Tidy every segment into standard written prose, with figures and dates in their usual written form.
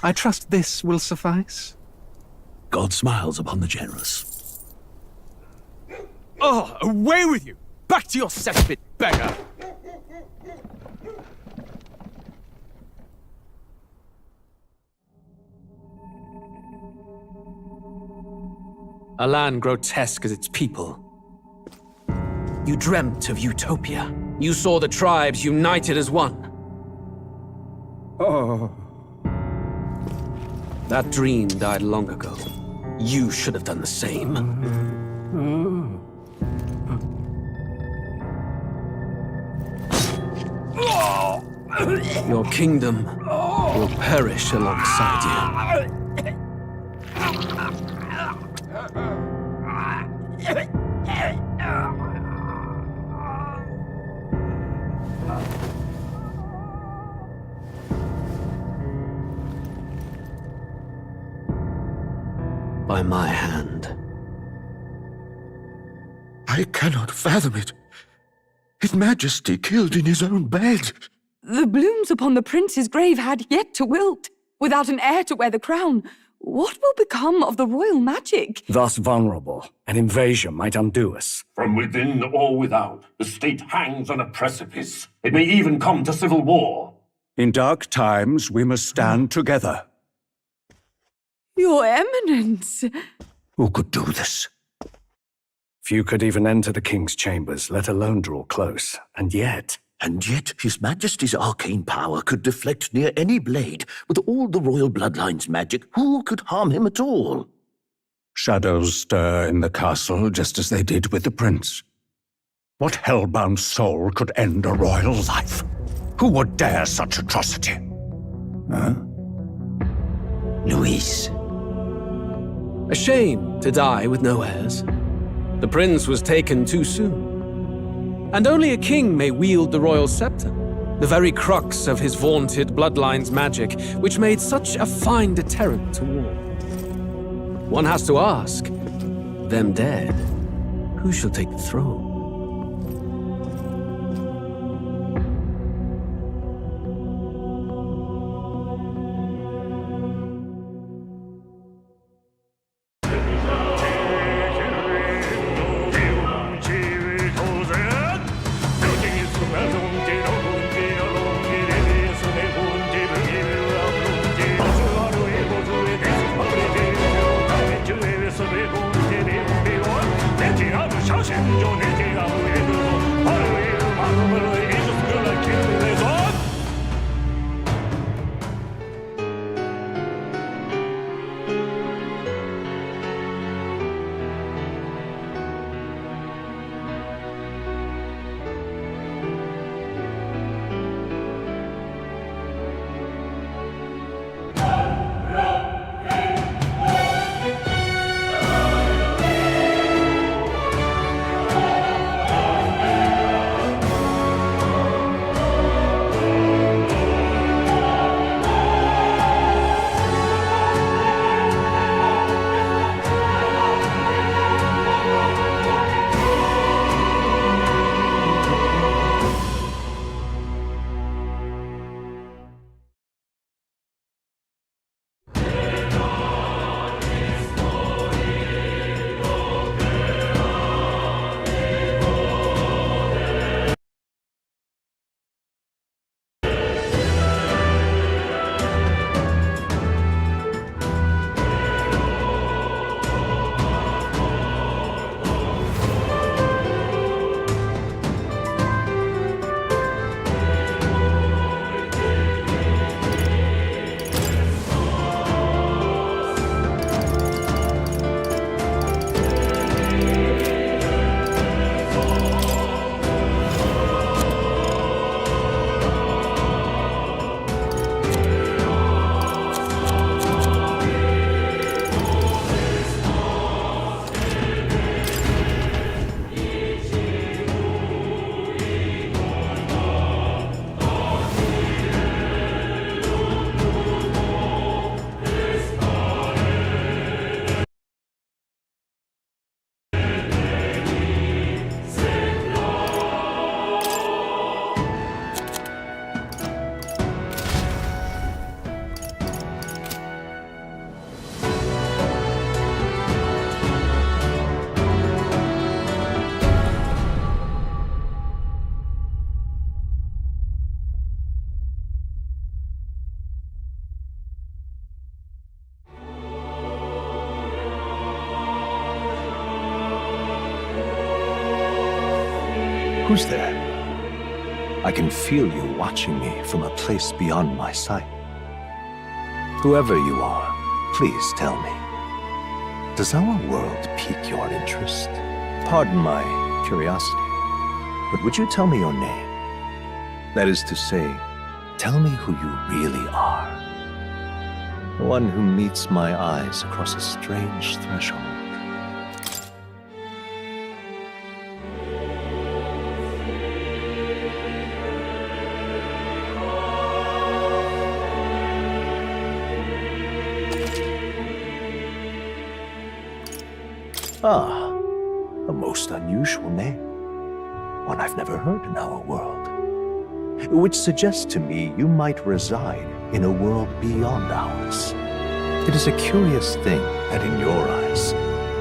I trust this will suffice. God smiles upon the generous. Oh, away with you! Back to your cesspit, beggar! A land grotesque as its people. You dreamt of utopia. You saw the tribes united as one. Oh. That dream died long ago. You should have done the same. Your kingdom will perish alongside you. By my hand. I cannot fathom it. His Majesty killed in his own bed. The blooms upon the prince's grave had yet to wilt. Without an heir to wear the crown, what will become of the royal magic? Thus vulnerable, an invasion might undo us. From within or without, the state hangs on a precipice. It may even come to civil war. In dark times, we must stand together. Your Eminence! Who could do this? Few could even enter the king's chambers, let alone draw close. And yet His Majesty's arcane power could deflect near any blade. With all the royal bloodline's magic, who could harm him at all? shadows stir in the castle just as they did with the prince. What hellbound soul could end a royal life? Who would dare such atrocity? Huh? Luis. A shame to die with no heirs. The prince was taken too soon. And only a king may wield the royal scepter, the very crux of his vaunted bloodline's magic, which made such a fine deterrent to war. One has to ask, them dead, who shall take the throne? 내 뒤라도 샤신조 내 Who's there? I can feel you watching me from a place beyond my sight. Whoever you are, please tell me. Does our world pique your interest? Pardon my curiosity, but would you tell me your name? That is to say, tell me who you really are. The one who meets my eyes across a strange threshold. Ah, a most unusual name. One I've never heard in our world. Which suggests to me you might reside in a world beyond ours. It is a curious thing that in your eyes,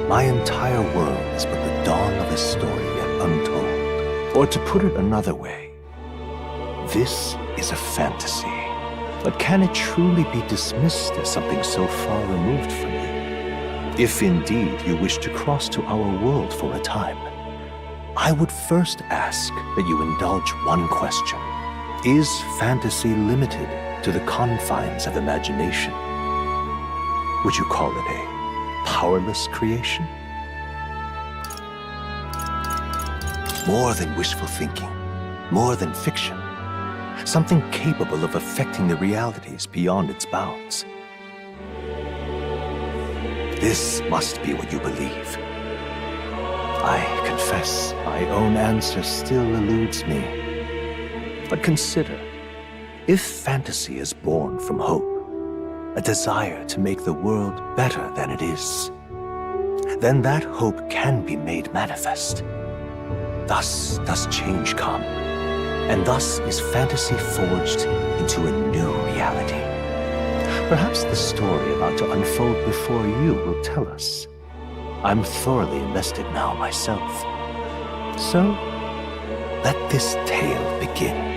my entire world is but the dawn of a story yet untold. Or to put it another way, this is a fantasy. But can it truly be dismissed as something so far removed from you? If indeed you wish to cross to our world for a time, I would first ask that you indulge one question. Is fantasy limited to the confines of imagination? Would you call it a powerless creation? More than wishful thinking, more than fiction, something capable of affecting the realities beyond its bounds. This must be what you believe. I confess, my own answer still eludes me. But consider, if fantasy is born from hope, a desire to make the world better than it is, then that hope can be made manifest. Thus does change come, and thus is fantasy forged into a new reality. Perhaps the story about to unfold before you will tell us. I'm thoroughly invested now myself. So, let this tale begin.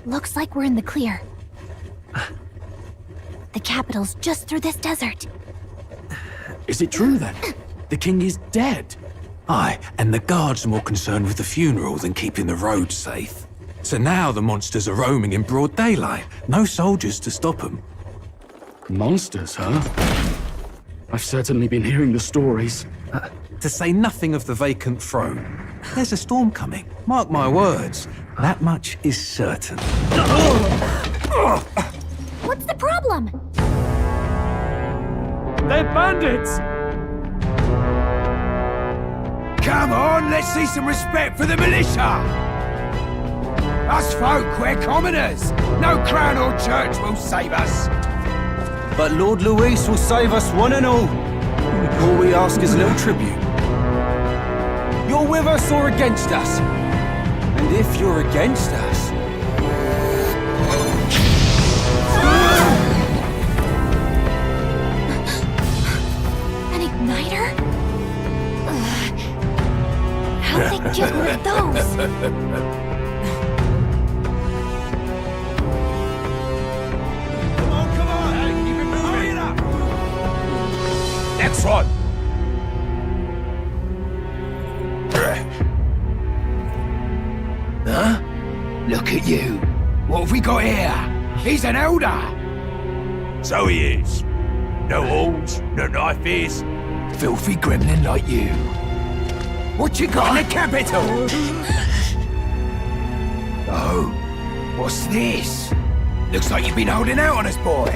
Looks like we're in the clear. The capital's just through this desert. Is it true then? The king is dead? Aye, and the guards are more concerned with the funeral than keeping the roads safe. So now the monsters are roaming in broad daylight. No soldiers to stop them. Monsters, huh? I've certainly been hearing the stories. To say nothing of the vacant throne. There's a storm coming, mark my words. That much is certain. What's the problem? They're bandits! Come on, let's see some respect for the militia! Us folk, we're commoners. No crown or church will save us. But Lord Luis will save us one and all. All we ask is a little tribute. You're with us or against us? And if you're against us... An igniter? How'd they get one of those? Come on, hey, keep it moving. Hurry it up. Next one. Huh? Look at you. What have we got here? He's an elder. So he is. No horns, no knife is. Filthy gremlin like you. What you got in the capital? Oh, what's this? Looks like you've been holding out on us, boy.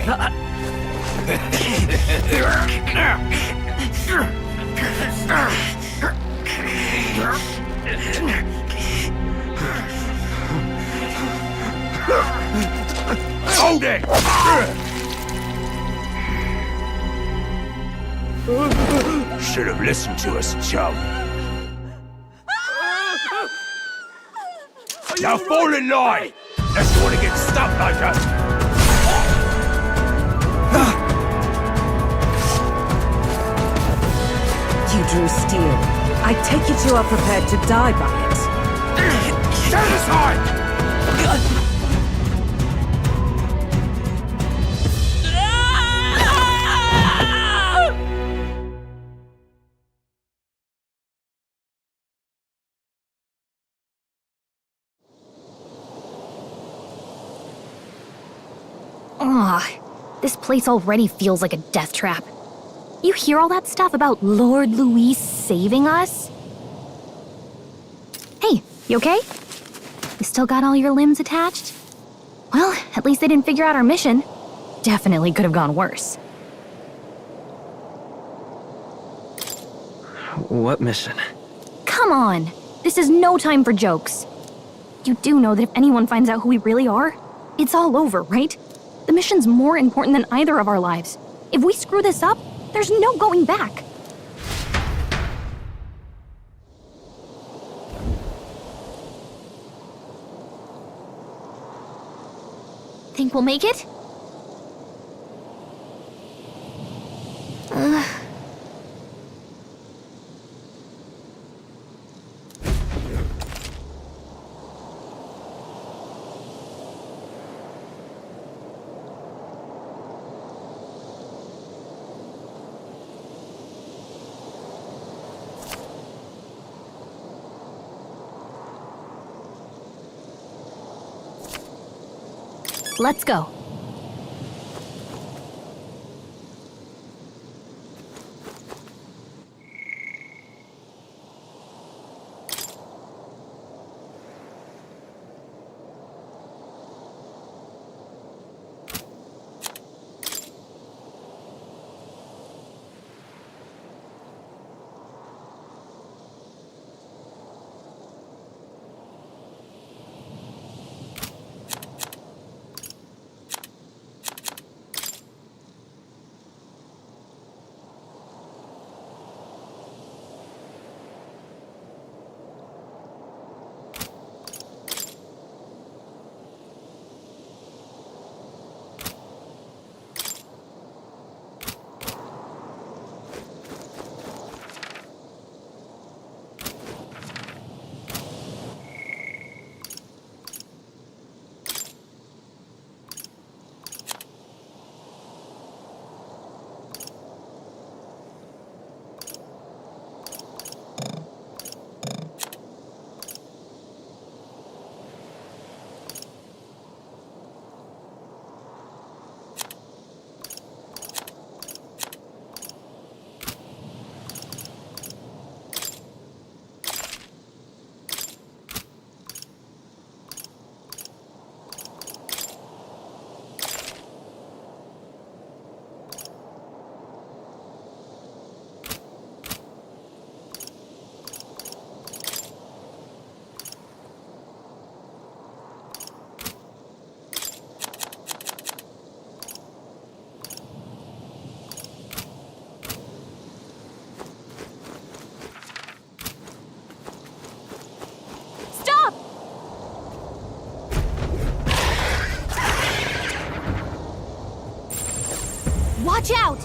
Hold it! Should have listened to us, chum. Now fall in line! Unless you want to get stuck like us. soldier of steel. I take it you are prepared to die by it. Stand aside! This place already feels like a death trap. You hear all that stuff about Lord Louis saving us? Hey, you okay? You still got all your limbs attached? Well, at least they didn't figure out our mission. Definitely could have gone worse. What mission? Come on! This is no time for jokes. You do know that if anyone finds out who we really are, it's all over, right? The mission's more important than either of our lives. If we screw this up, there's no going back. Think we'll make it? Let's go. Watch out!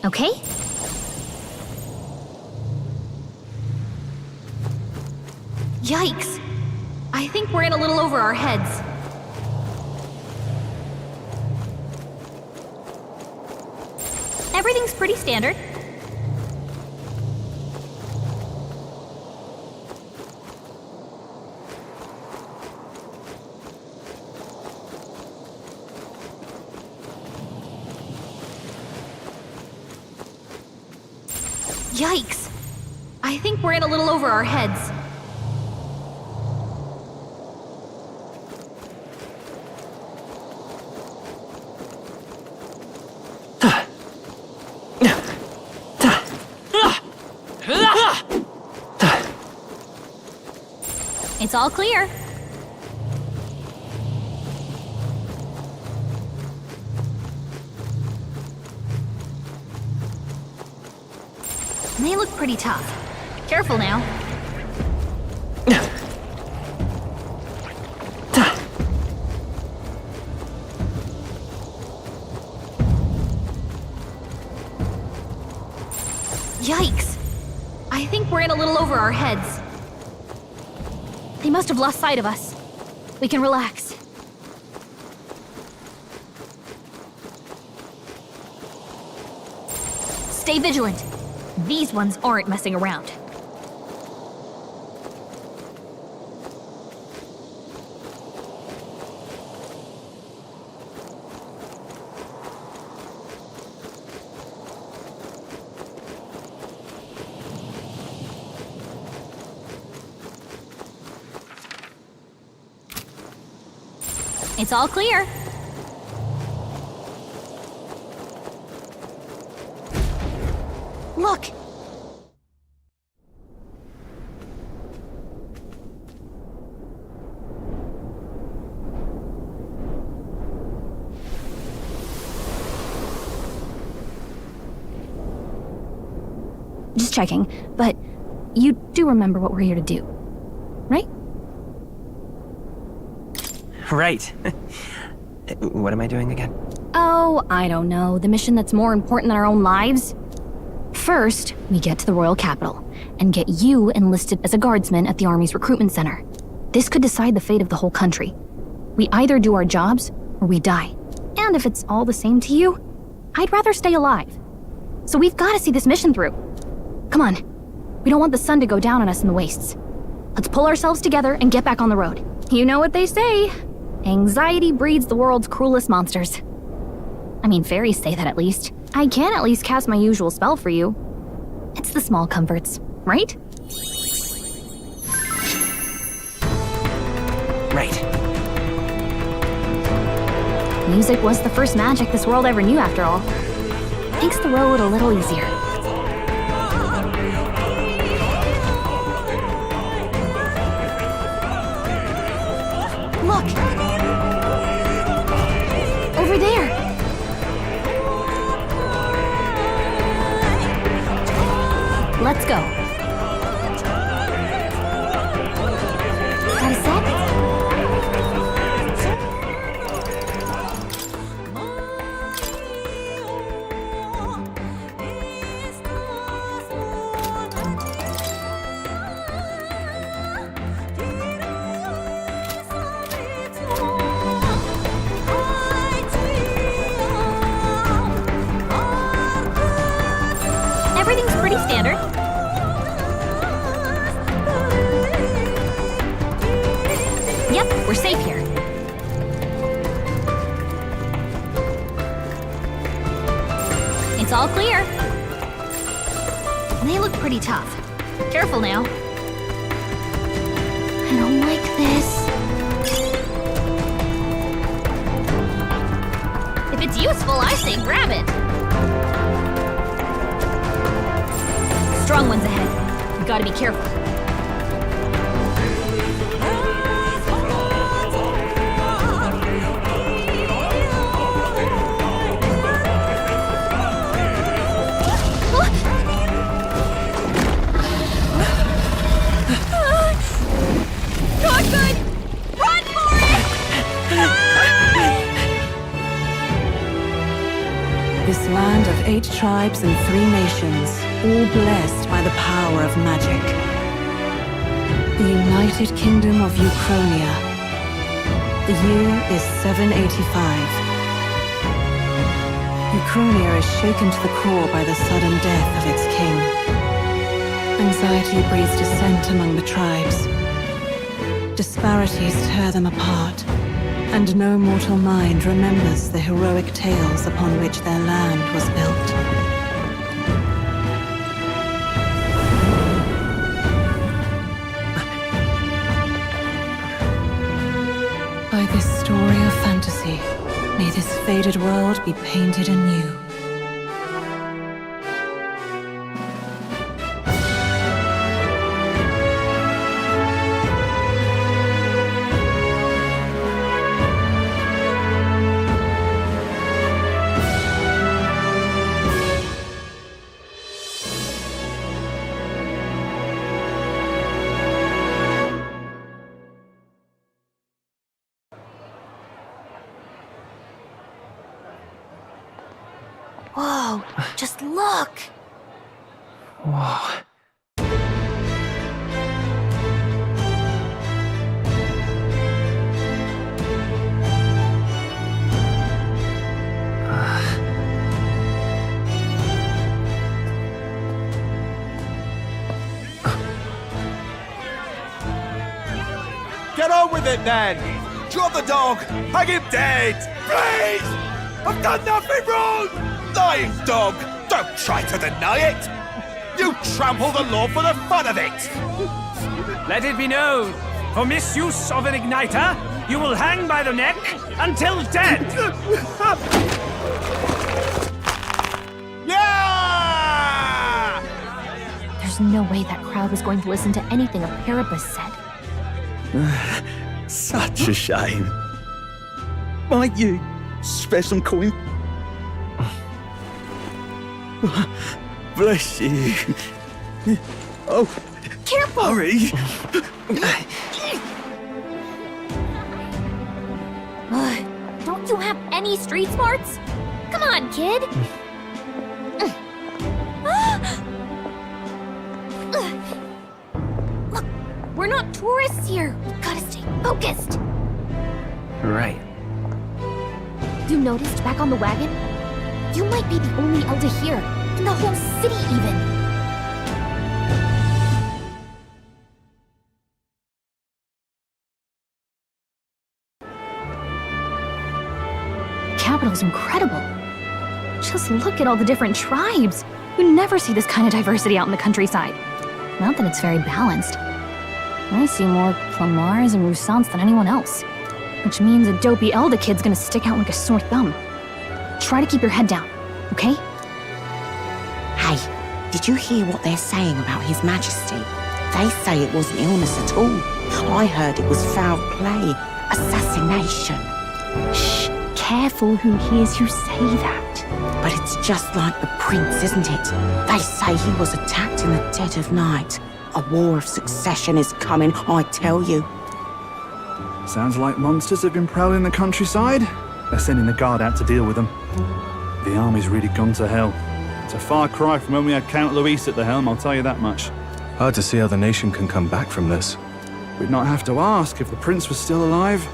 Okay? Yikes! I think we're in a little over our heads. Everything's pretty standard. Yikes! I think we're in a little over our heads. It's all clear. They look pretty tough. Careful now. I think we're in a little over our heads. They must have lost sight of us. We can relax. Stay vigilant. These ones aren't messing around. It's all clear. Look! Just checking, but you do remember what we're here to do, right? Right. What am I doing again? Oh, I don't know. The mission that's more important than our own lives? First, we get to the royal capital and get you enlisted as a guardsman at the army's recruitment center. This could decide the fate of the whole country. We either do our jobs or we die. And if it's all the same to you, I'd rather stay alive. So we've got to see this mission through. Come on. We don't want the sun to go down on us in the wastes. Let's pull ourselves together and get back on the road. You know what they say. Anxiety breeds the world's cruelest monsters. I mean, fairies say that at least. I can at least cast my usual spell for you. It's the small comforts, right? Right. Music was the first magic this world ever knew, after all. Makes the road a little easier. Look! Over there! Let's go. Got a sec? Everything's pretty standard. Yep, we're safe here. It's all clear. They look pretty tough. Careful now. I don't like this. If it's useful, I say grab it. Strong ones ahead. We gotta be careful. Not good! Run for it! This land of 8 tribes and 3 nations, all blessed by the power of magic. The United Kingdom of Ukrainia. The year is 785. Ukrainia is shaken to the core by the sudden death of its king. Anxiety breeds dissent among the tribes. Disparities tear them apart, and no mortal mind remembers the heroic tales upon which their land was built. By this story of fantasy, may this faded world be painted anew. Whoa, just look! Whoa. get on with it then! Drop the dog! Hang him dead! Please! I've done nothing wrong! Lying dog! Don't try to deny it! You trample the law for the fun of it! Let it be known, for misuse of an igniter, you will hang by the neck until dead! Yeah! There's no way that crowd was going to listen to anything a Paribus said. Such a shame. Might you spare some coin? Bless you. Oh, careful! Hurry! Don't you have any street smarts? Come on, kid! Look, we're not tourists here. We gotta stay focused. Right. You noticed back on the wagon? You might be the only elder here, in the whole city even. Capital's incredible. Just look at all the different tribes. You never see this kind of diversity out in the countryside. Not that it's very balanced. I see more Plamars and Roussants than anyone else. Which means a dopey Elder kid's gonna stick out like a sore thumb. Try to keep your head down, okay? Hey, did you hear what they're saying about His Majesty? They say it wasn't illness at all. I heard it was foul play, assassination. Shh, careful who hears you say that. But it's just like the prince, isn't it? They say he was attacked in the dead of night. A war of succession is coming, I tell you. Sounds like monsters have been prowling the countryside. They're sending the guard out to deal with them. The army's really gone to hell. It's a far cry from when we had Count Luis at the helm, I'll tell you that much. Hard to see how the nation can come back from this. We'd not have to ask if the prince was still alive.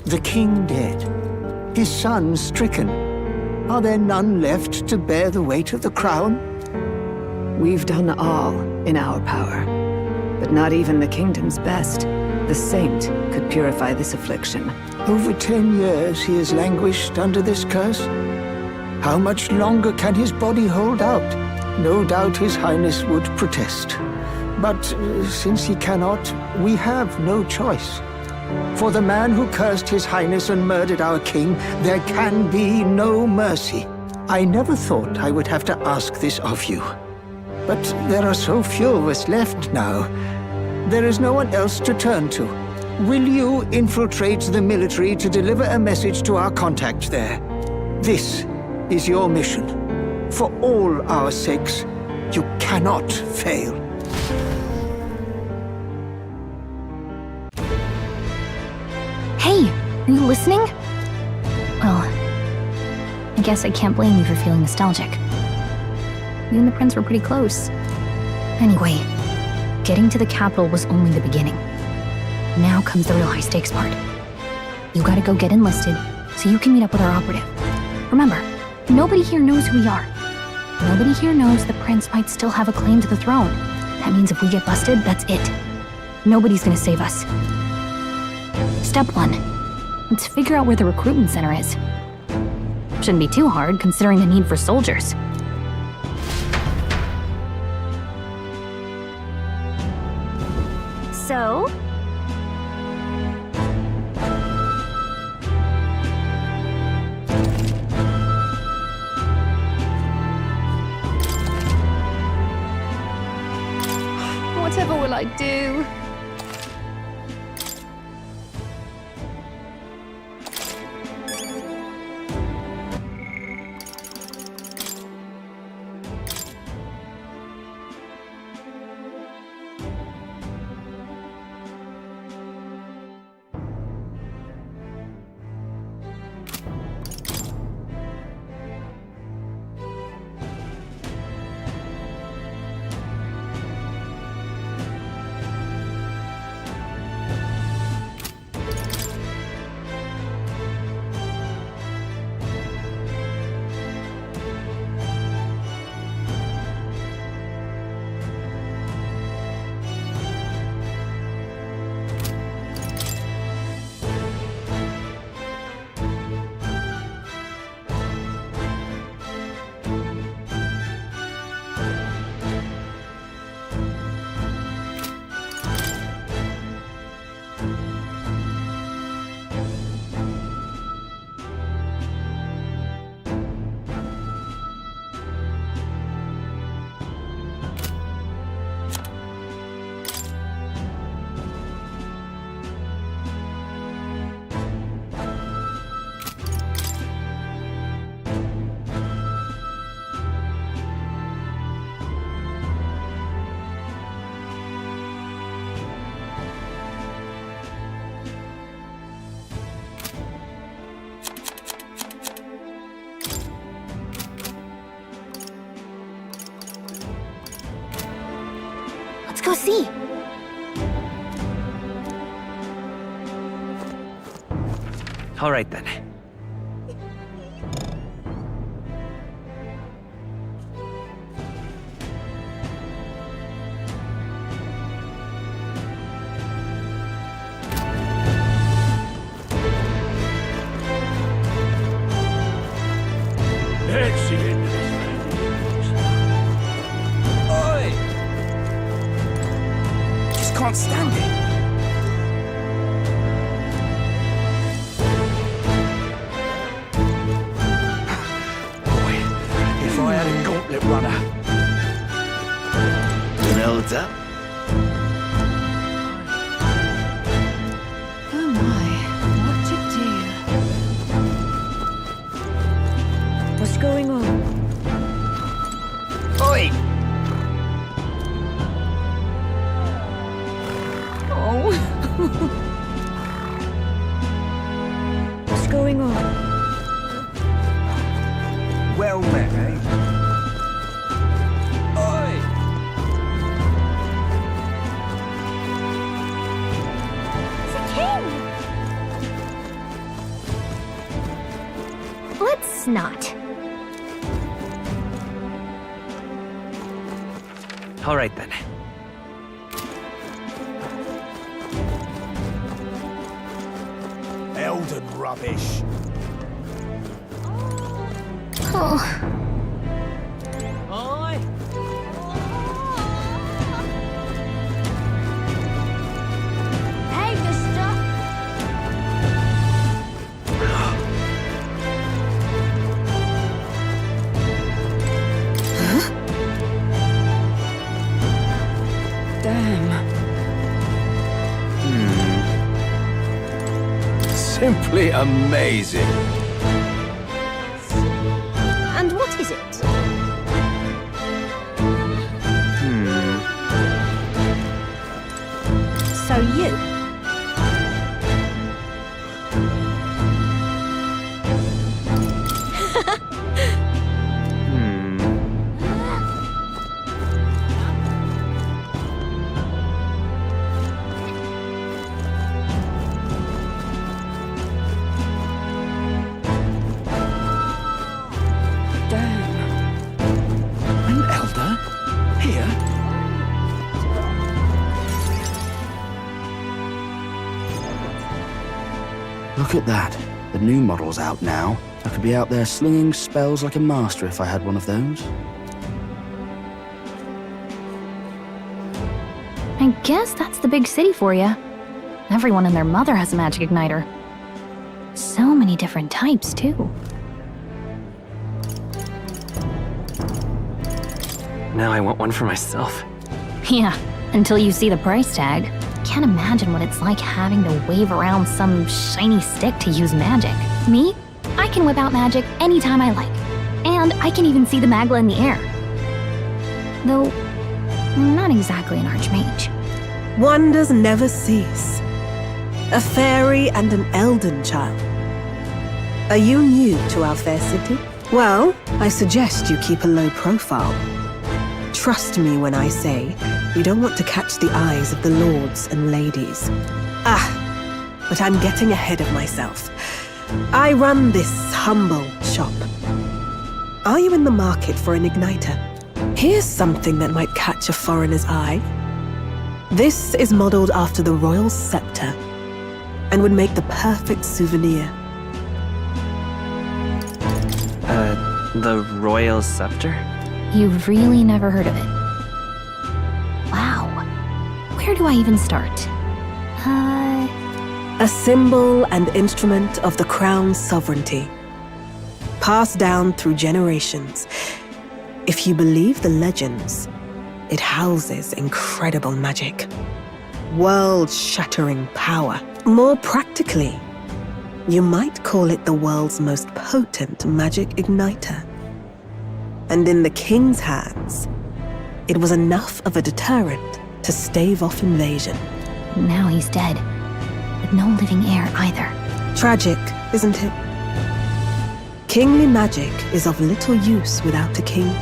The king dead, his son stricken. Are there none left to bear the weight of the crown? We've done all in our power, but not even the kingdom's best. The saint could purify this affliction. Over 10 years he has languished under this curse. How much longer can his body hold out? No doubt his highness would protest. But since he cannot, we have no choice. For the man who cursed his highness and murdered our king, there can be no mercy. I never thought I would have to ask this of you. But there are so few of us left now. There is no one else to turn to. Will you infiltrate the military to deliver a message to our contact there? This is your mission. For all our sakes, you cannot fail. Hey, are you listening? Well, I guess I can't blame you for feeling nostalgic. You and the prince were pretty close. Anyway, getting to the capital was only the beginning. Now comes the real high-stakes part. You gotta go get enlisted, so you can meet up with our operative. Remember, nobody here knows who we are. Nobody here knows the prince might still have a claim to the throne. That means if we get busted, that's it. Nobody's gonna save us. Step 1. Let's figure out where the recruitment center is. Shouldn't be too hard, considering the need for soldiers. So? Whatever will I do? Let's go see. All right then. Let's see into this man. Oi! Just can't stand it. If I had a gauntlet runner. An elder? Oh my, what to do? What's going on? Oi! Oh. What's going on? Well met, eh? Oi! The king! Let's not. All right then. Elden rubbish. Oh. Oi! Hey, mister! Damn. Simply amazing. And what is it? So you? An elder? Here? Look at that. The new model's out now. I could be out there slinging spells like a master if I had one of those. I guess that's the big city for you. Everyone and their mother has a magic igniter. So many different types, too. Now I want one for myself. Yeah, until you see the price tag. Can't imagine what it's like having to wave around some shiny stick to use magic. Me? I can whip out magic anytime I like. And I can even see the Magla in the air. Though, I'm not exactly an archmage. Wonders never cease. A fairy and an elden child. Are you new to our fair city? Well, I suggest you keep a low profile. Trust me when I say you don't want to catch the eyes of the lords and ladies. But I'm getting ahead of myself. I run this humble shop. Are you in the market for an igniter? Here's something that might catch a foreigner's eye. This is modeled after the royal scepter and would make the perfect souvenir. The royal scepter? You've really never heard of it. Wow. Where do I even start? A symbol and instrument of the crown's sovereignty. Passed down through generations. If you believe the legends, it houses incredible magic. World-shattering power. More practically, you might call it the world's most potent magic igniter. And in the king's hands, it was enough of a deterrent to stave off invasion. Now he's dead. With no living heir either. Tragic, isn't it? Kingly magic is of little use without a king.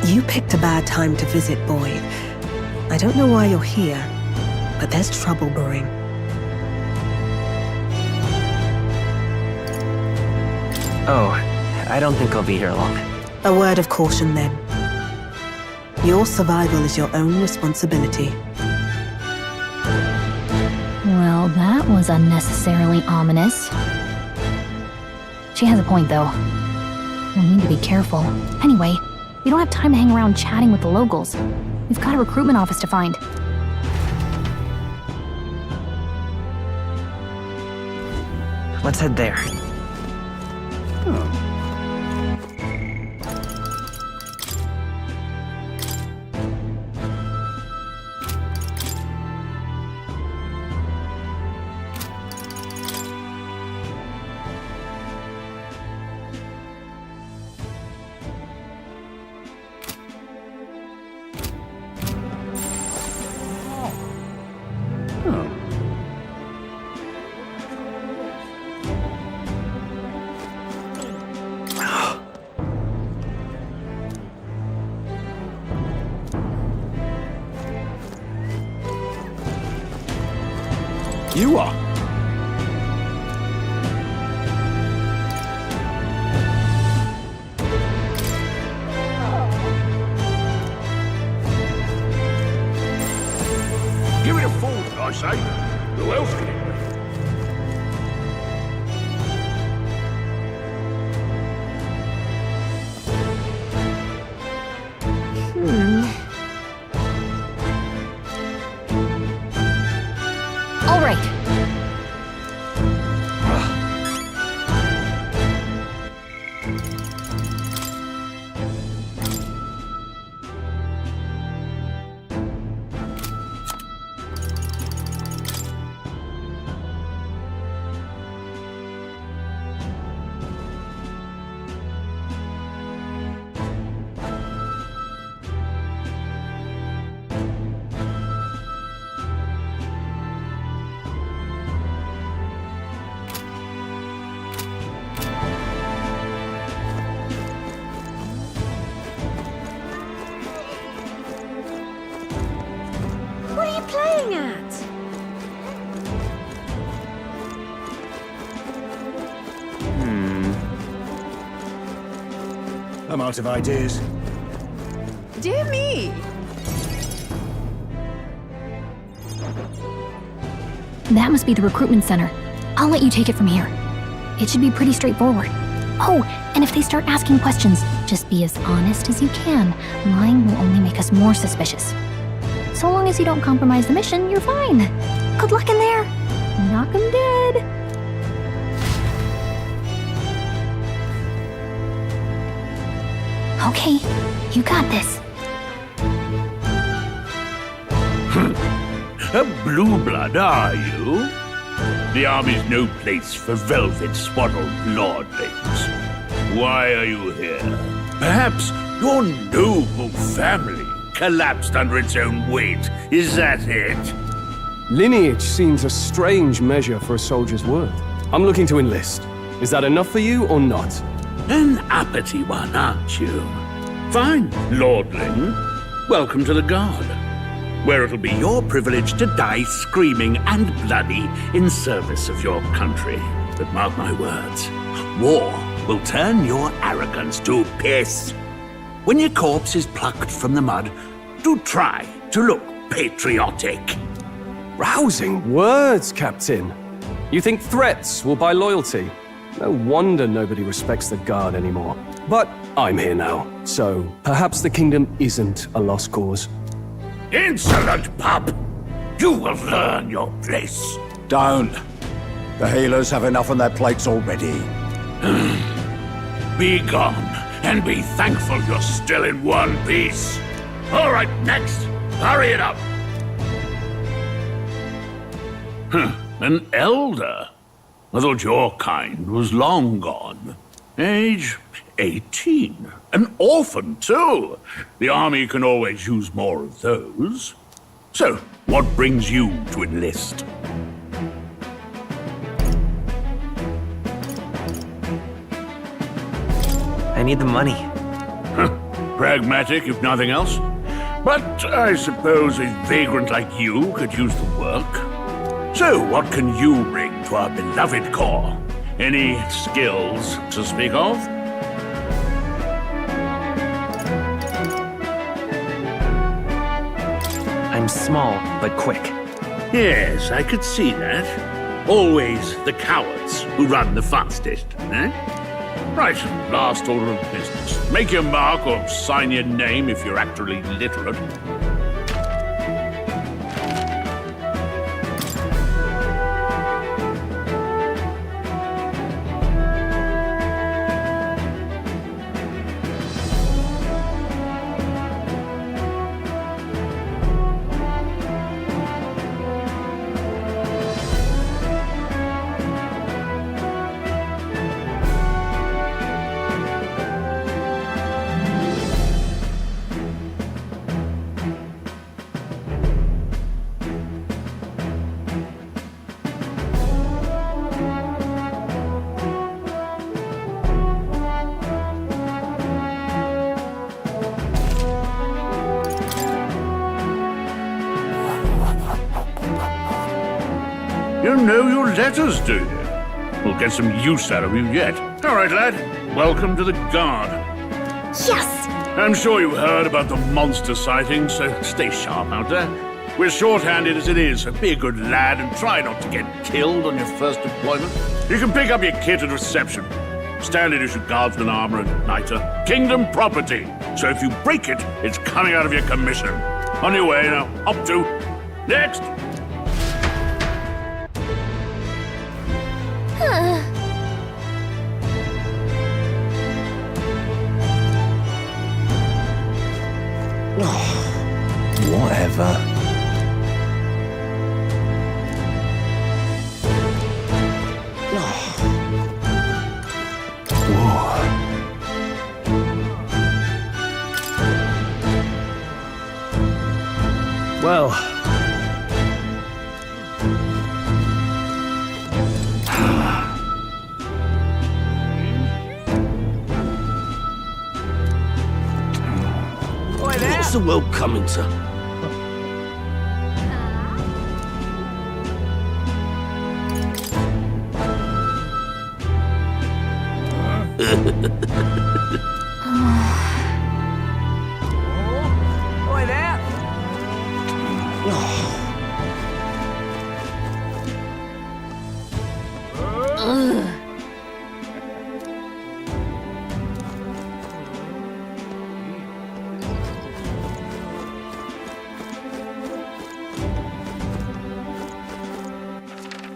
You picked a bad time to visit, boy. I don't know why you're here, but there's trouble brewing. Oh, I don't think I'll be here long. A word of caution then. Your survival is your own responsibility. Well, that was unnecessarily ominous. She has a point, though. We'll need to be careful. Anyway, we don't have time to hang around chatting with the locals. We've got a recruitment office to find. Let's head there. You are. Give it a fold, I say. Who else can it All right. What are you playing at? I'm out of ideas. Dear me! That must be the recruitment center. I'll let you take it from here. It should be pretty straightforward. Oh, and if they start asking questions, just be as honest as you can. Lying will only make us more suspicious. So long as you don't compromise the mission, you're fine. Good luck in there. Knock 'em dead. Okay, you got this. A blue blood, are you? The army's no place for velvet-swaddled lordlings. Why are you here? Perhaps your noble family collapsed under its own weight. Is that it? Lineage seems a strange measure for a soldier's worth. I'm looking to enlist. Is that enough for you or not? An uppity one, aren't you? Fine, lordling. Welcome to the Guard, where it'll be your privilege to die screaming and bloody in service of your country. But mark my words, war will turn your arrogance to piss. When your corpse is plucked from the mud, do try to look patriotic. Rousing words, Captain. You think threats will buy loyalty? No wonder nobody respects the Guard anymore. But I'm here now, so perhaps the kingdom isn't a lost cause. Insolent pup! You will learn your place. Don't. The healers have enough on their plates already. Be gone, and be thankful you're still in one piece. All right, next. Hurry it up. An elder? I thought your kind was long gone. Age 18. An orphan, too. The army can always use more of those. So, what brings you to enlist? I need the money. Pragmatic, if nothing else. But I suppose a vagrant like you could use the work. So, what can you bring to our beloved corps? Any skills to speak of? I'm small, but quick. Yes, I could see that. Always the cowards who run the fastest, eh? Right, last order of business. Make your mark or sign your name if you're actually literate. You know your letters, do you? We'll get some use out of you yet. All right, lad. Welcome to the Guard. Yes! I'm sure you heard about the monster sightings, so stay sharp out there. We're short-handed as it is, so be a good lad and try not to get killed on your first deployment. You can pick up your kit at reception. Standard issue guardsman armor and niter. Kingdom property. So if you break it, it's coming out of your commission. On your way now. Up to. Next! Whatever. Well. What's the world coming to? Boy there!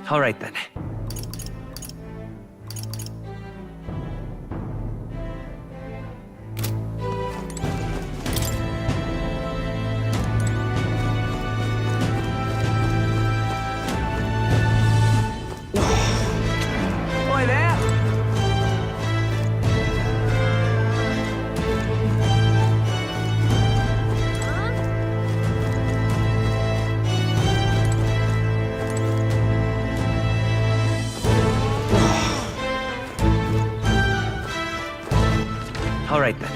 All right then. Boy there! All right then.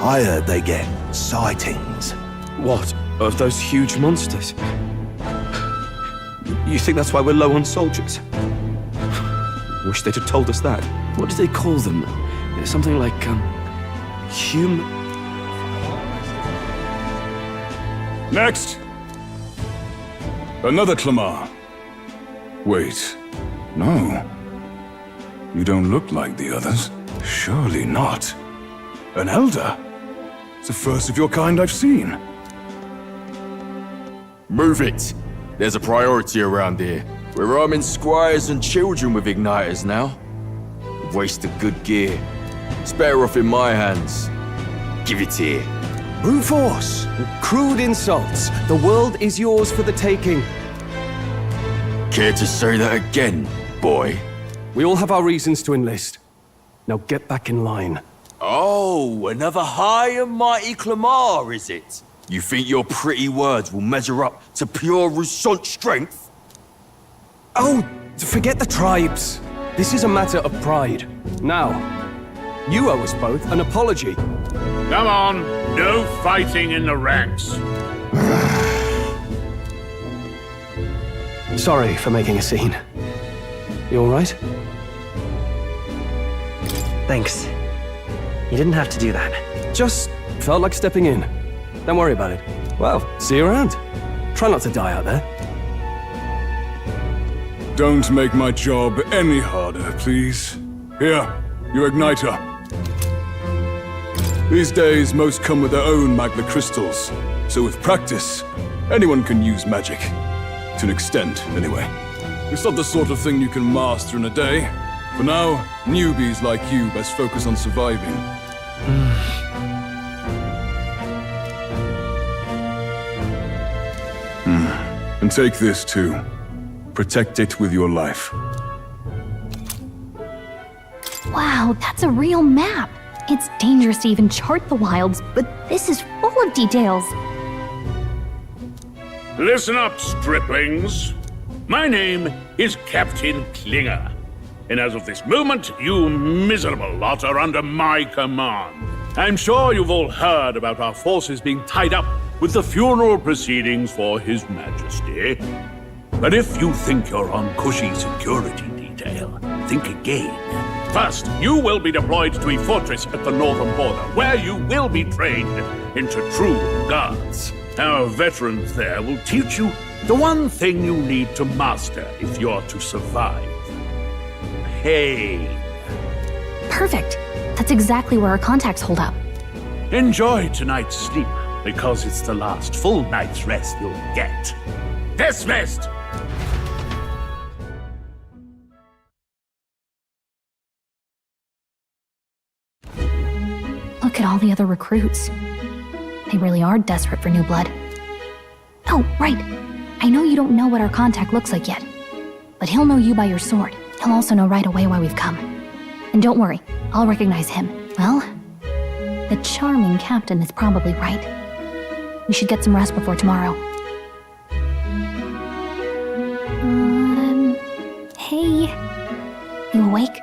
I heard they get sightings. What? Of those huge monsters? You think that's why we're low on soldiers? Wish they'd have told us that. What do they call them? Something like, human... Next! Another Clamar. Wait. No. You don't look like the others. Surely not. An elder? It's the first of your kind I've seen. Move it! There's a priority around here. We're arming squires and children with igniters now. Waste of good gear. It's better off in my hands. Give it here. Brute force! Crude insults! The world is yours for the taking. Care to say that again, boy? We all have our reasons to enlist. Now get back in line. Oh, another high and mighty Clamar, is it? You think your pretty words will measure up to pure Roussant strength? Oh, forget the tribes. This is a matter of pride. Now, you owe us both an apology. Come on, no fighting in the ranks. Sorry for making a scene. You alright? Thanks. You didn't have to do that. Just felt like stepping in. Don't worry about it. Well, see you around. Try not to die out there. Don't make my job any harder, please. Here, your igniter. These days, most come with their own magna crystals. So with practice, anyone can use magic. To an extent, anyway. It's not the sort of thing you can master in a day. For now, newbies like you best focus on surviving. And take this too. Protect it with your life. Wow, that's a real map. It's dangerous to even chart the wilds, but this is full of details. Listen up, striplings. My name is Captain Klinger. And as of this moment, you miserable lot are under my command. I'm sure you've all heard about our forces being tied up with the funeral proceedings for His Majesty. But if you think you're on cushy security detail, think again. First, you will be deployed to a fortress at the northern border, where you will be trained into true guards. Our veterans there will teach you the one thing you need to master if you're to survive. Pain. Perfect. That's exactly where our contacts hold up. Enjoy tonight's sleep, because it's the last full night's rest you'll get. Dismissed! Look at all the other recruits. They really are desperate for new blood. Oh, right. I know you don't know what our contact looks like yet, but he'll know you by your sword. He'll also know right away why we've come. And don't worry, I'll recognize him. Well, the charming captain is probably right. We should get some rest before tomorrow. Hey. You awake?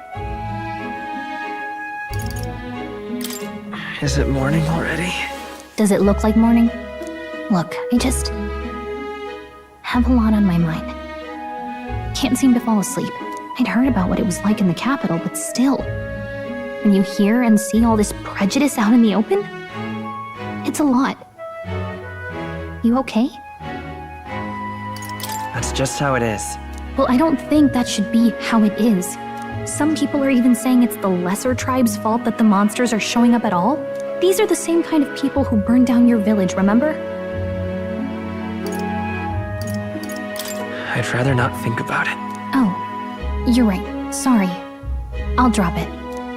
Is it morning already? Does it look like morning? Look, I just have a lot on my mind. Can't seem to fall asleep. I'd heard about what it was like in the capital, but still. When you hear and see all this prejudice out in the open, it's a lot. You okay? That's just how it is. Well, I don't think that should be how it is. Some people are even saying it's the lesser tribe's fault that the monsters are showing up at all. These are the same kind of people who burned down your village, remember? I'd rather not think about it. Oh, you're right. Sorry. I'll drop it.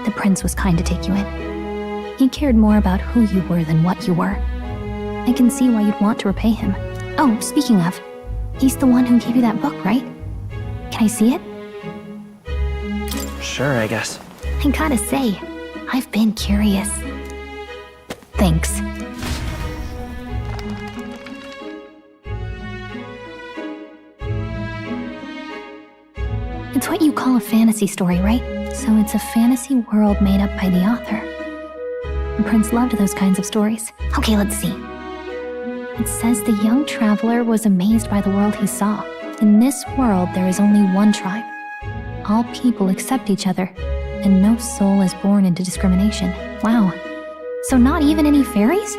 The prince was kind to take you in. He cared more about who you were than what you were. I can see why you'd want to repay him. Oh, speaking of, he's the one who gave you that book, right? Can I see it? Sure, I guess. I gotta say, I've been curious. Thanks. It's what you call a fantasy story, right? So it's a fantasy world made up by the author. The prince loved those kinds of stories. Okay, let's see. It says the young traveler was amazed by the world he saw. In this world, there is only one tribe. All people accept each other, and no soul is born into discrimination. Wow. So not even any fairies?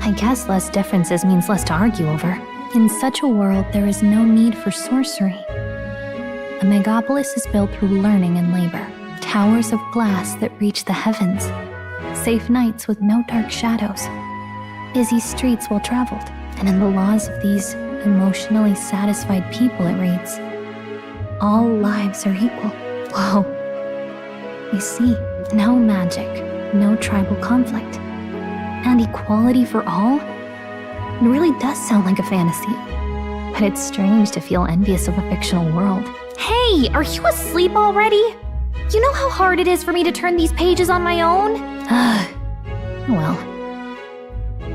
I guess less differences means less to argue over. In such a world, there is no need for sorcery. A megapolis is built through learning and labor. Towers of glass that reach the heavens. Safe nights with no dark shadows. Busy streets well traveled. And in the laws of these emotionally satisfied people, it reads, all lives are equal. Whoa. You see, no magic, no tribal conflict, and equality for all? It really does sound like a fantasy. But it's strange to feel envious of a fictional world. Hey, are you asleep already? You know how hard it is for me to turn these pages on my own? Well,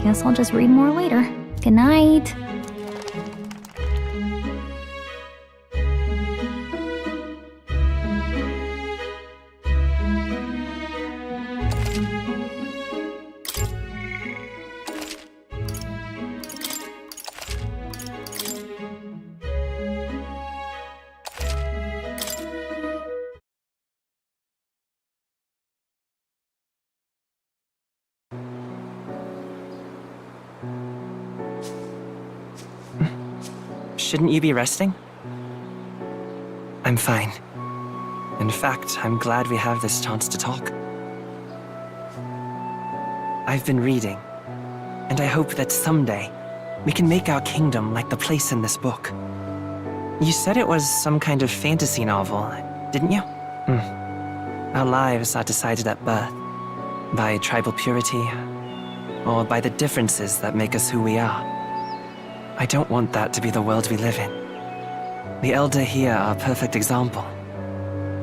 guess I'll just read more later. Good night. Shouldn't you be resting? I'm fine. In fact, I'm glad we have this chance to talk. I've been reading, and I hope that someday we can make our kingdom like the place in this book. You said it was some kind of fantasy novel, didn't you? Our lives are decided at birth, by tribal purity, or by the differences that make us who we are. I don't want that to be the world we live in. The Elder here are a perfect example.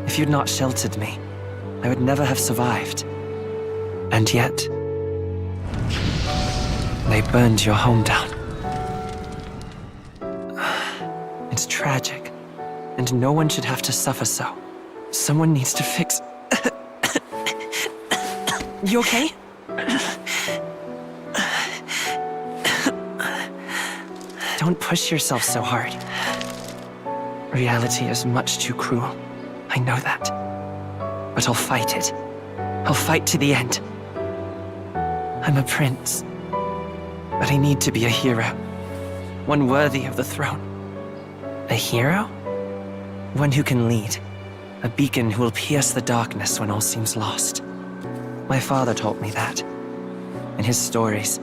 If you'd not sheltered me, I would never have survived. And yet, they burned your home down. It's tragic, and no one should have to suffer so. Someone needs to fix... You okay? Don't push yourself so hard. Reality is much too cruel. I know that. But I'll fight it. I'll fight to the end. I'm a prince. But I need to be a hero. One worthy of the throne. A hero? One who can lead. A beacon who will pierce the darkness when all seems lost. My father taught me that. In his stories,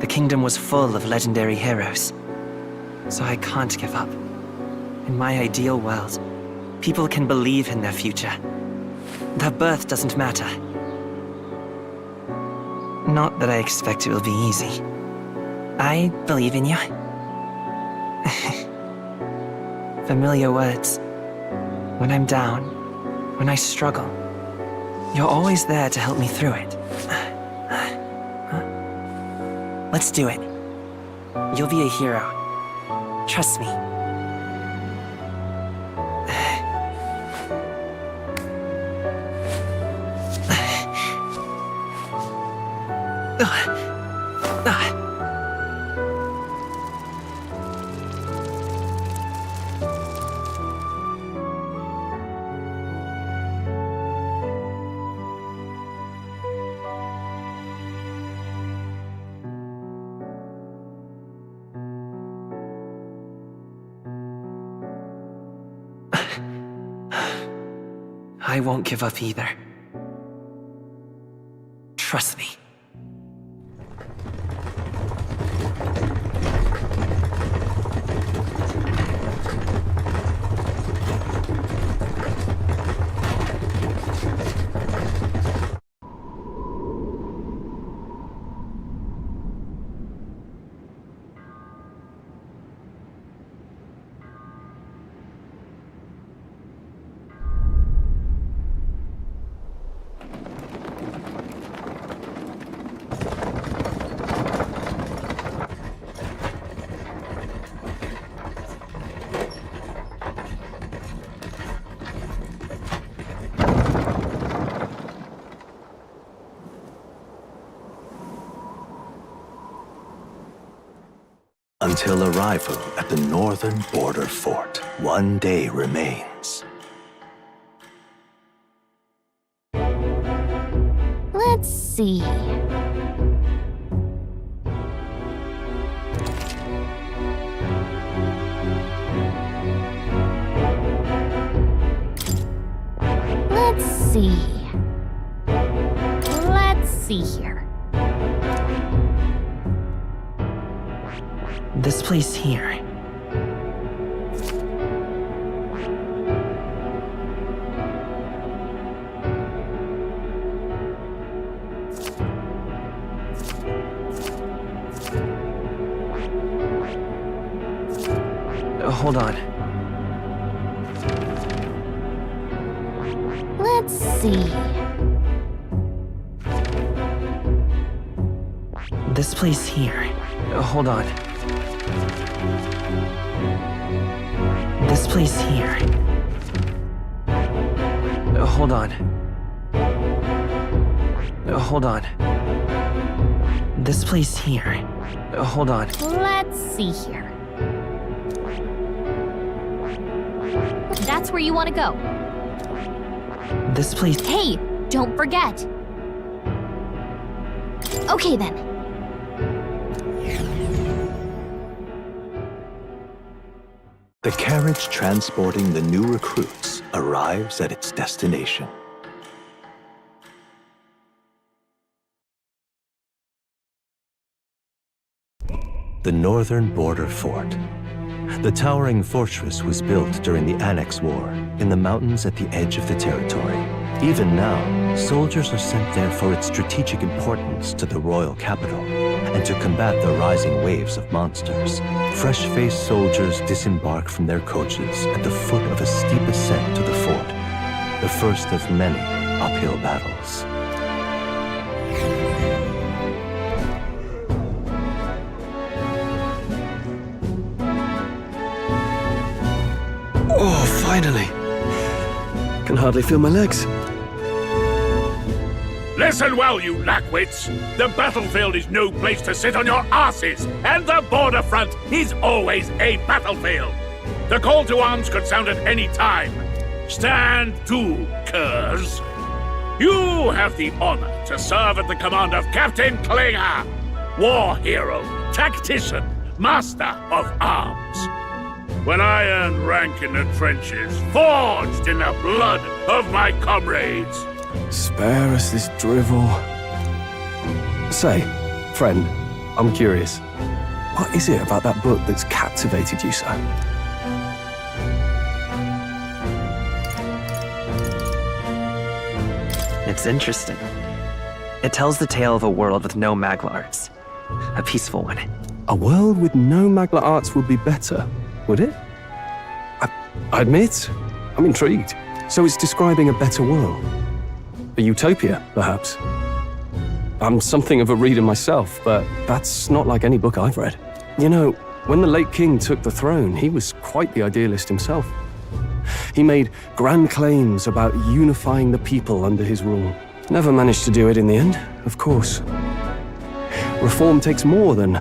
the kingdom was full of legendary heroes. So I can't give up. In my ideal world, people can believe in their future. Their birth doesn't matter. Not that I expect it will be easy. I believe in you. Familiar words. When I'm down, when I struggle, you're always there to help me through it. Let's do it. You'll be a hero. Trust me. I won't give up either. Trust me. Until arrival at the northern border fort, one day remains. Let's see. Let's see here. This place here. Hold on. Let's see. This place here. Hold on. This place here. Hold on. Hold on. This place here. Hold on. Let's see here. That's where you want to go. This place. Hey, don't forget. Okay then. The carriage transporting the new recruits arrives at its destination. The northern border fort. The towering fortress was built during the Annex War in the mountains at the edge of the territory. Even now, soldiers are sent there for its strategic importance to the royal capital and to combat the rising waves of monsters. Fresh-faced soldiers disembark from their coaches at the foot of a steep ascent to the fort, the first of many uphill battles. Oh, finally. Can hardly feel my legs. Listen well, you lackwits. The battlefield is no place to sit on your asses, and the border front is always a battlefield. The call to arms could sound at any time. Stand to, curs. You have the honor to serve at the command of Captain Klinger, war hero, tactician, master of arms. When I earned rank in the trenches, forged in the blood of my comrades. Spare us this drivel. Say, friend, I'm curious. What is it about that book that's captivated you so? It's interesting. It tells the tale of a world with no Magla arts. A peaceful one. A world with no Magla arts would be better, would it? I admit, I'm intrigued. So it's describing a better world. A utopia, perhaps. I'm something of a reader myself, but that's not like any book I've read. You know, when the late king took the throne, he was quite the idealist himself. He made grand claims about unifying the people under his rule. Never managed to do it in the end, of course. Reform takes more than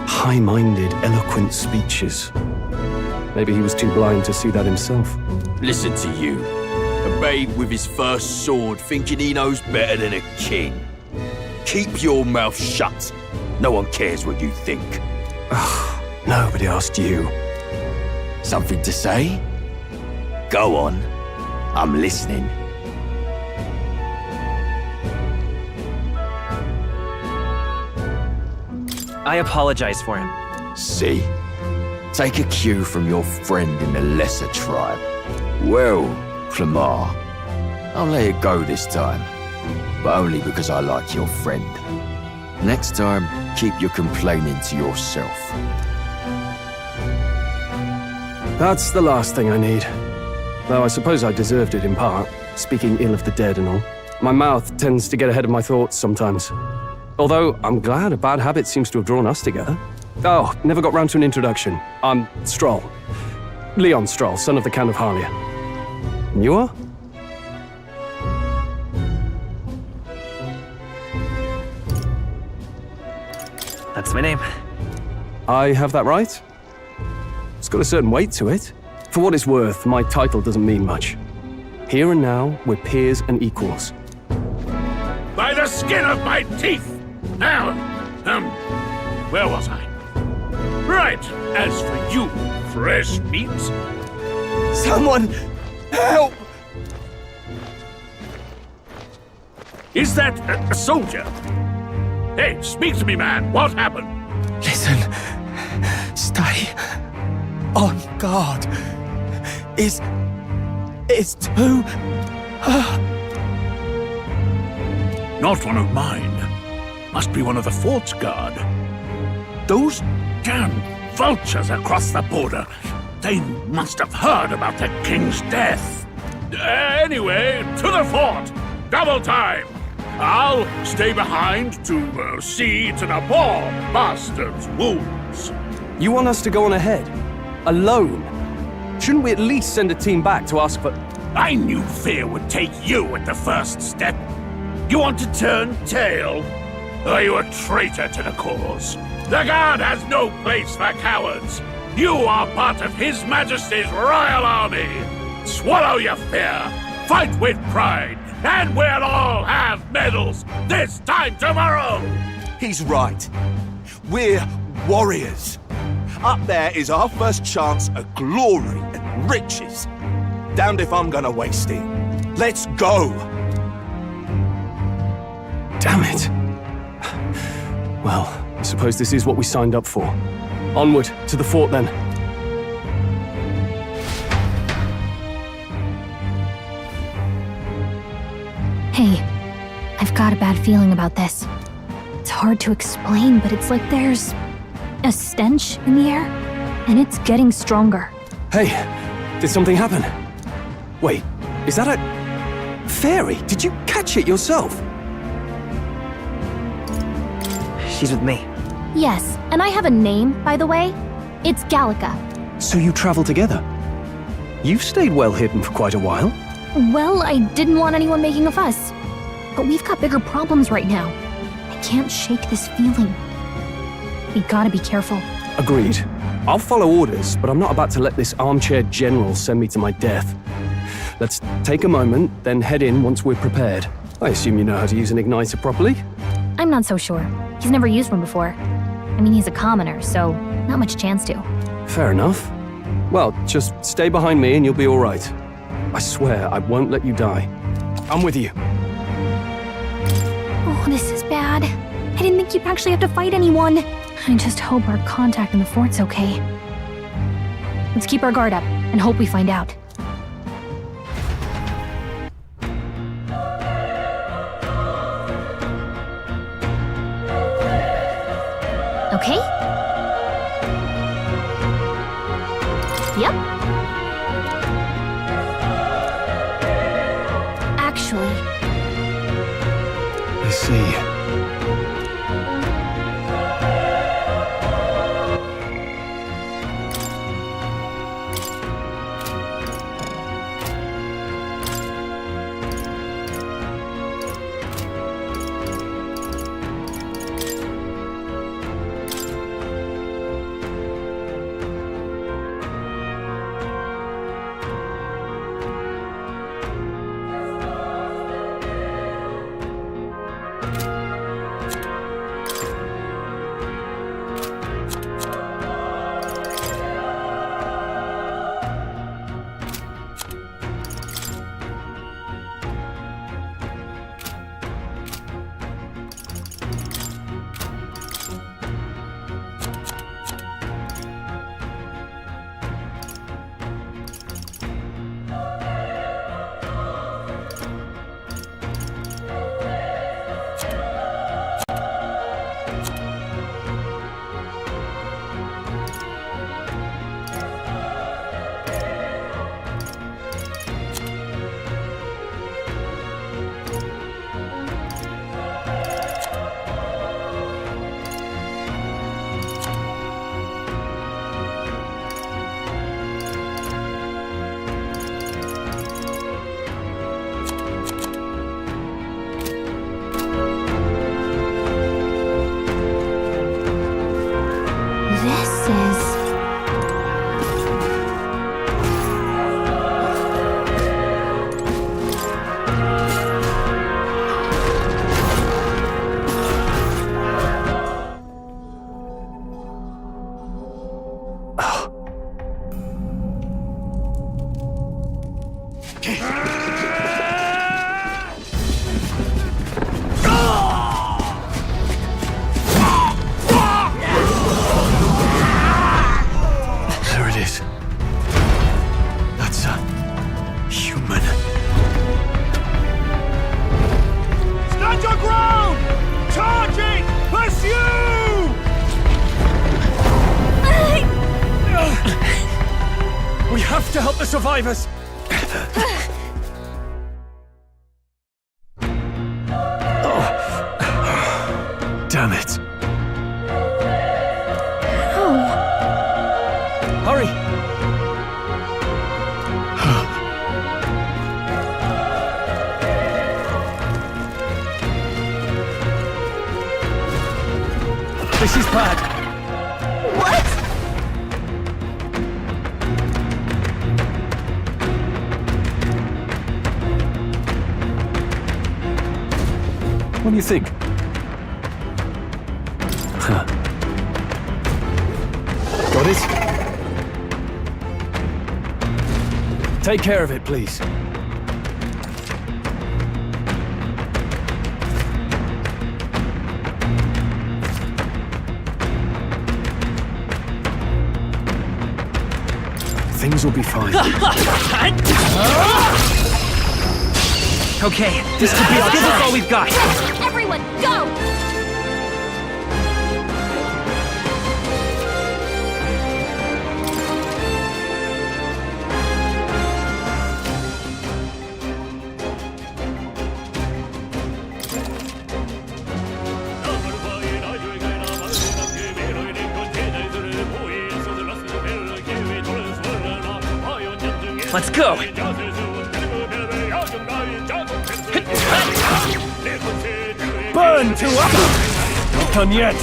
high-minded, eloquent speeches. Maybe he was too blind to see that himself. Listen to you. A babe with his first sword thinking he knows better than a king. Keep your mouth shut. No one cares what you think. Nobody asked you. Something to say? Go on. I'm listening. I apologize for him. See? Take a cue from your friend in the lesser tribe. Well, Clamar, I'll let it go this time. But only because I like your friend. Next time, keep your complaining to yourself. That's the last thing I need. Though I suppose I deserved it in part, speaking ill of the dead and all. My mouth tends to get ahead of my thoughts sometimes. Although, I'm glad a bad habit seems to have drawn us together. Oh, never got round to an introduction. I'm Stroll. Leon Stroll, son of the Count of Harlia. And you are? That's my name. I have that right? It's got a certain weight to it. For what it's worth, my title doesn't mean much. Here and now, we're peers and equals. By the skin of my teeth! Now, where was I? Right, as for you, fresh meat. Someone, help! Is that a soldier? Hey, speak to me, man. What happened? Listen, stay on guard. It's too... Not one of mine. Must be one of the fort's guard. Those damn vultures across the border. They must have heard about the king's death. Anyway, to the fort! Double time! I'll stay behind to see to the poor bastard's wounds. You want us to go on ahead? Alone? Shouldn't we at least send a team back to ask for... I knew fear would take you at the first step. You want to turn tail? Are you a traitor to the cause? The Guard has no place for cowards. You are part of His Majesty's Royal Army. Swallow your fear, fight with pride, and we'll all have medals this time tomorrow! He's right. We're warriors. Up there is our first chance at glory and riches. Damned if I'm gonna waste it. Let's go! Damn it. Well, I suppose this is what we signed up for. Onward, to the fort then. Hey, I've got a bad feeling about this. It's hard to explain, but it's like there's a stench in the air, and it's getting stronger. Hey, did something happen? Wait, is that a... fairy? Did you catch it yourself? She's with me. Yes, and I have a name, by the way. It's Gallica. So you travel together? You've stayed well hidden for quite a while. Well, I didn't want anyone making a fuss. But we've got bigger problems right now. I can't shake this feeling. We gotta be careful. Agreed. I'll follow orders, but I'm not about to let this armchair general send me to my death. Let's take a moment, then head in once we're prepared. I assume you know how to use an igniter properly? I'm not so sure. He's never used one before. I mean, he's a commoner, so not much chance to. Fair enough. Well, just stay behind me and you'll be all right. I swear I won't let you die. I'm with you. Oh, this is bad. I didn't think you'd actually have to fight anyone. I just hope our contact in the fort's okay. Let's keep our guard up and hope we find out. Okay? Yep. Actually... I see. We have to help the survivors! This is bad. What? What do you think? Got it? Take care of it, please. Things will be fine. Okay, this could be our This is all we've got. Everyone, go! Let's go! Burn to up! Not done yet!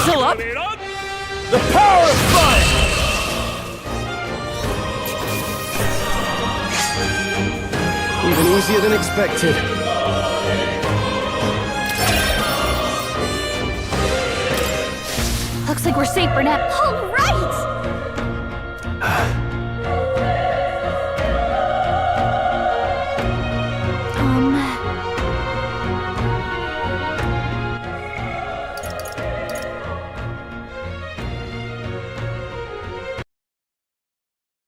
Still up? The power of fire! Even easier than expected. Looks like we're safe for now. All right!